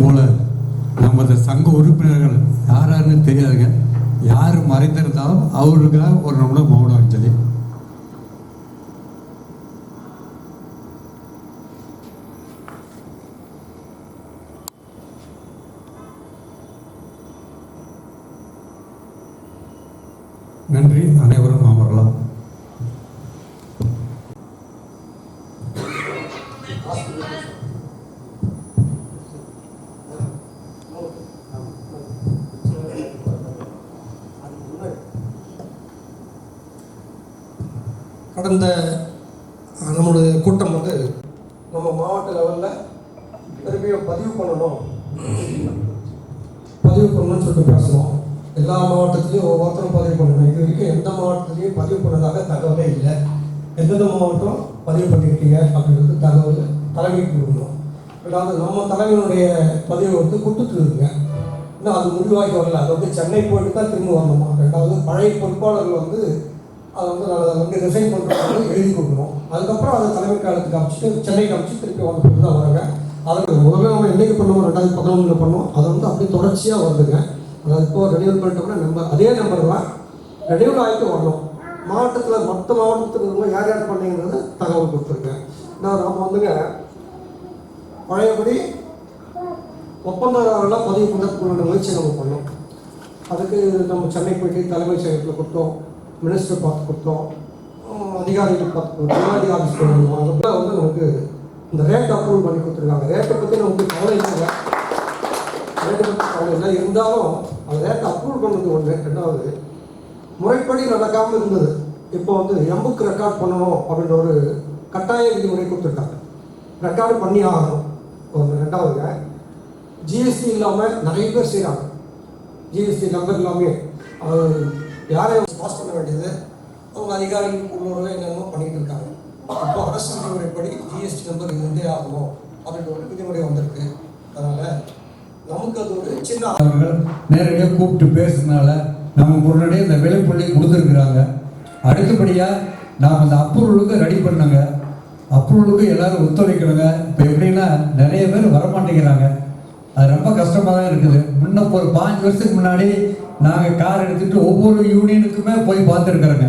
போல் நமது சங்க உறுப்பினர்கள் யாராருன்னு தெரியாதுங்க. யார் மறைந்திருந்தாலும் அவர்களுக்காக ஒரு நிமிடம் மௌன அஞ்சலி. நன்றி. அனைவரும் அமரலாம். கடந்த நம்மளுடைய கூட்டம் நம்ம மாவட்ட லெவலில் திரும்பியும் பதிவு பண்ணணும்னு சொல்லிட்டு பேசணும். எல்லா மாவட்டத்துலேயும் ஒவ்வொருத்தரும் பதிவு பண்ணணும். இது வரைக்கும் எந்த மாவட்டத்துலேயும் பதிவு பண்ணதாக தகவலே இல்லை. எந்தெந்த மாவட்டம் பதிவு பண்ணியிருக்கீங்க அப்படின்றது தகவல் தலைமைக்கு கொடுக்கணும். ரெண்டாவது நம்ம தலைமையினுடைய பதிவு கொடுத்துட்டு இருக்குங்க. இன்னும் அது முடிவாகி வரல. அது சென்னை போயிட்டு தான் திரும்ப வரணுமா. ரெண்டாவது பழைய பொறுப்பாளர்கள் அதை ரிசைன் பண்ணுறது எழுதி கொடுக்கணும். அதுக்கப்புறம் அதை தலைமை காலத்துக்கு அமைச்சிட்டு சென்னைக்கு அமைச்சு திருப்பி வந்து தான் வராங்க. அதுக்கு முதல்ல நம்ம என்றைக்கு பண்ணுவோம், 2011 பண்ணோம். அதை அப்படியே தொடர்ச்சியாக வருதுங்க. அதாவது இப்போது ரெனியூவல் பண்ணிட்டோம்னா நம்பர் அதே நம்பர்லாம் ரெனியூவல் ஆகிட்டு வரணும். மாவட்டத்தில் மற்ற மாவட்டத்தில் யார் யார் பண்ணீங்கிறத தகவல் கொடுத்துருக்கேன். நம்ம பழையபடி ஒப்பந்ததாரெல்லாம் பதிவு பண்ணுறதுக்குள்ள முயற்சி நம்ம பண்ணோம். அதுக்கு நம்ம சென்னை போயிட்டு தலைமைச் செயலகத்தில் கொடுத்தோம், மினிஸ்டர் பார்த்து கொடுத்தோம், அதிகாரிகள் பார்த்து கொடுத்தோம், ஜனாதிபதி ஆஃபீஸ் கொடுத்தோம். அதுக்குள்ள நமக்கு இந்த ரேட் அப்ரூவல் பண்ணி கொடுத்துருக்காங்க. ரேட்டை பற்றி நமக்கு கவலை இல்லைங்க. ரேட்டை பற்றி கவலை இல்லை. இருந்தாலும் அந்த ரேட்டை அப்ரூவல் பண்ணது ஒன்று. ரெண்டாவது முறைப்படி நடக்காமல் இருந்தது. இப்போ எம்புக்கு ரெக்கார்ட் பண்ணணும் அப்படின்ற ஒரு கட்டாய விதிமுறை கொடுத்துருக்காங்க. ரெக்கார்டு பண்ணி ஆகணும் ஒன்று. ரெண்டாவதுங்க ஜிஎஸ்டி இல்லாமல் நிறைய பேர் செய்கிறாங்க. ஜிஎஸ்டி நம்பர் இல்லாமல் யாரையும் பாஸ் பண்ண வேண்டியது அவங்க அதிகாரிகள் உள்ளூரில் என்னென்னமோ பண்ணிகிட்டு இருக்காங்க. இப்போ அரசு விதிமுறைப்படி ஜிஎஸ்டி நம்பர் இருந்தே ஆகணும் அப்படின்ற ஒரு விதிமுறை வந்திருக்கு. அதனால் நமக்கு அது ஒரு சின்ன அவர்கள் நேரடியாக கூப்பிட்டு பேசுறதுனால நம்ம முன்னாடியே இந்த விலைப்புள்ளி கொடுத்துருக்குறாங்க. அடுத்தபடியாக நாம் அந்த அப்ரூவலுக்கு ரெடி பண்ணுங்க. அப்ரூவலுக்கு எல்லோரும் ஒத்துழைக்கணுங்க. இப்போ எப்படின்னா நிறைய பேர் வரமாட்டேங்கிறாங்க. அது ரொம்ப கஷ்டமாக தான் இருக்குது. முன்ன ஒரு 5 வருஷத்துக்கு முன்னாடி நாங்கள் கார் எடுத்துகிட்டு ஒவ்வொரு யூனியனுக்குமே போய் பார்த்துருக்குறோங்க.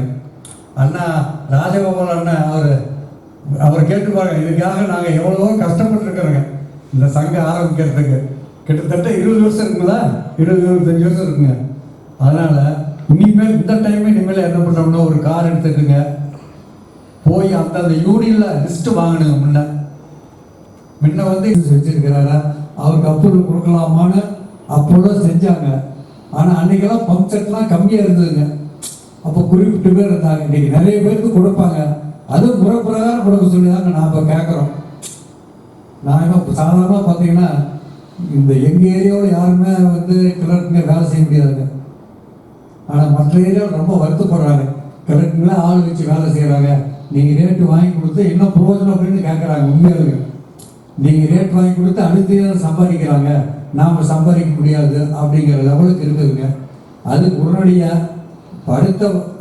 அண்ணா ராஜகோபால் அண்ணன் அவர் கேட்டுப்பாங்க. இதுக்காக நாங்கள் எவ்வளவோ கஷ்டப்பட்டுருக்குறோங்க இந்த சங்கம் ஆரம்பிக்கிறதுக்கு. கிட்டத்தட்ட 20 வருஷம் இருக்குங்களா, 20-25 வருஷம் இருக்குங்க. அதனால் இனிமேல் இந்த டைம் இனிமேல் என்ன பண்ணுறோம்னா ஒரு கார் எடுத்துட்டுங்க போய் அந்த யூனியனில் லிஸ்ட்டு வாங்கணுங்க. முன்ன வச்சுருக்கிறாரா அவருக்கு அப்ரூவல் கொடுக்கலாமான்னு அப்போது செஞ்சாங்க. ஆனால் அன்றைக்கெல்லாம் பம்ப் செட்லாம் கம்மியாக இருந்ததுங்க. அப்போ குறிப்பிட்ட பேர் இருந்தாங்க. இன்றைக்கி நிறைய பேருக்கு கொடுப்பாங்க. அது முறை பிரகாரம் கொடுக்க சொல்லி தாங்க நாம் இப்போ கேட்குறோம். நாங்கள் சாதாரணமாக பார்த்தீங்கன்னா இந்த எங்கள் ஏரியாவில் யாருமே கிளர்க்குங்க வேலை செய்ய முடியாதுங்க. ஆனால் மற்ற ஏரியாவில் ரொம்ப வருத்தப்படுறாங்க. கிளர்க்குங்களே ஆள் வச்சு வேலை செய்கிறாங்க. நீங்கள் ரேட்டு வாங்கி கொடுத்து இன்னும் பிரயோஜனம் அப்படின்னு கேட்குறாங்க. உண்மையாக நீங்கள் ரேட் வாங்கி கொடுத்து அடுத்த சம்பாதிக்கிறாங்க, நாம் சம்பாதிக்க முடியாது அப்படிங்கிற லெவலுக்கு இருக்குதுங்க. அது உடனடியாக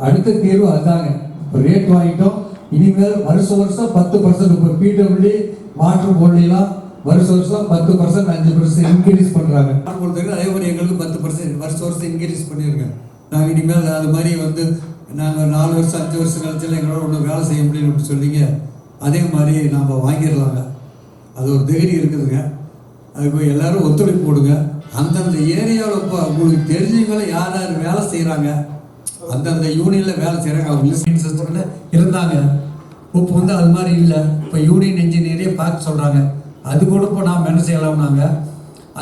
அடுத்த தீர்வு அதுதாங்க. இப்போ ரேட் வாங்கிட்டோம். இனிமேல் வருஷம் 10%. இப்போ பிடபிள்யூ வாட்டர் போர்டுலாம் வருஷம் 10%, 5% இன்க்ரீஸ் பண்ணுறாங்க. அதே மாதிரி எங்களுக்கு 10% வருஷம் இன்க்ரீஸ் பண்ணிடுங்க. நாங்கள் இனிமேல் அது மாதிரி நாங்கள் 4 வருஷம் 5 வருஷம் கழிச்சாலும் எங்களோட ஒன்றும் வேலை செய்ய முடியும் அப்படின்னு சொல்லிங்க. அதே மாதிரி நாம் வாங்கிடலாங்க. அது ஒரு திகிரி இருக்குதுங்க. அதுக்கு எல்லோரும் ஒத்துழைப்பு போடுங்க. அந்தந்த ஏரியாவில் இப்போ உங்களுக்கு தெரிஞ்சவங்கள யார் யார் வேலை செய்கிறாங்க, அந்தந்த யூனியனில் வேலை செய்கிறாங்க. அவங்க லிஸ்டிங் சிஸ்டமில் இருந்தாங்க. இப்போ அது மாதிரி இல்லை. இப்போ யூனியன் இன்ஜினியரே பார்க்க சொல்கிறாங்க. அது கூட இப்போ நாம் என்ன செய்யலாம்னாங்க,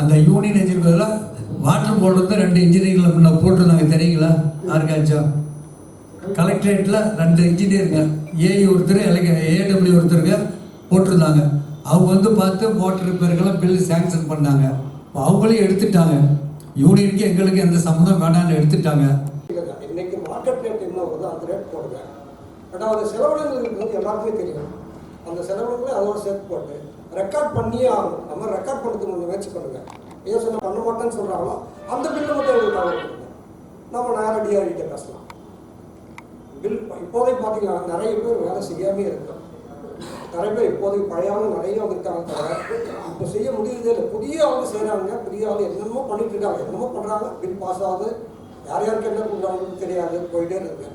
அந்த யூனியன் இன்ஜினியரில் வாட்டர் போர்டு 2 இன்ஜினியரில் முன்ன போட்டிருந்தாங்க. தெரியுங்களா யாருக்காச்சும்? கலெக்டரேட்டில் 2 இன்ஜினியருங்க, ஏஇ ஒருத்தர், ஏடபிள்யூ ஒருத்தருங்க போட்டிருந்தாங்க. அவங்க பார்த்து மோட்டர் ரிப்பேருக்கெல்லாம் பில்லு சேங்ஷன் பண்ணாங்க. அவங்களையும் எடுத்துட்டாங்க. யூனியனுக்கு எங்களுக்கு எந்த சம்மந்தம் வேணான்னு எடுத்துட்டாங்க. இன்னைக்கு மார்க்கெட் ரேட் என்ன வருதோ அந்த ரேட் போடுங்க. ரெண்டாவது செலவினங்கள் எல்லாருக்குமே தெரியும். அந்த செலவினங்களை அதோட சேர்த்து போட்டு ரெக்கார்ட் பண்ணியே ஆகும். நம்ம ரெக்கார்ட் பண்ணுறதுக்கு கொஞ்சம் முயற்சி பண்ணுங்க. ஏன் சொன்ன பண்ண மாட்டேன்னு சொல்கிறாங்களோ அந்த பில்லு மட்டும் எங்களுக்கு தகவல் கொடுங்க. நம்ம நேரடியாக பேசலாம். பில் இப்போதைக்கு பார்த்தீங்கன்னா நிறைய பேர் வேலை செய்யாமே இருக்கோம். நிறைய பேர் இப்போதைக்கு பழையவங்க நிறைய இருக்காங்க தவிர இப்போ செய்ய முடியுறதே இல்லை. புதிய ஆளுங்க செய்கிறாங்க, புதிய ஆள் என்னென்னமோ பண்ணிட்டு இருக்காங்க, என்னமோ பண்ணுறாங்க, பில் பாஸ் ஆகுது, யார் யாருக்கு என்ன கொடுக்குறாங்கன்னு தெரியாது, போயிட்டே இருக்கு.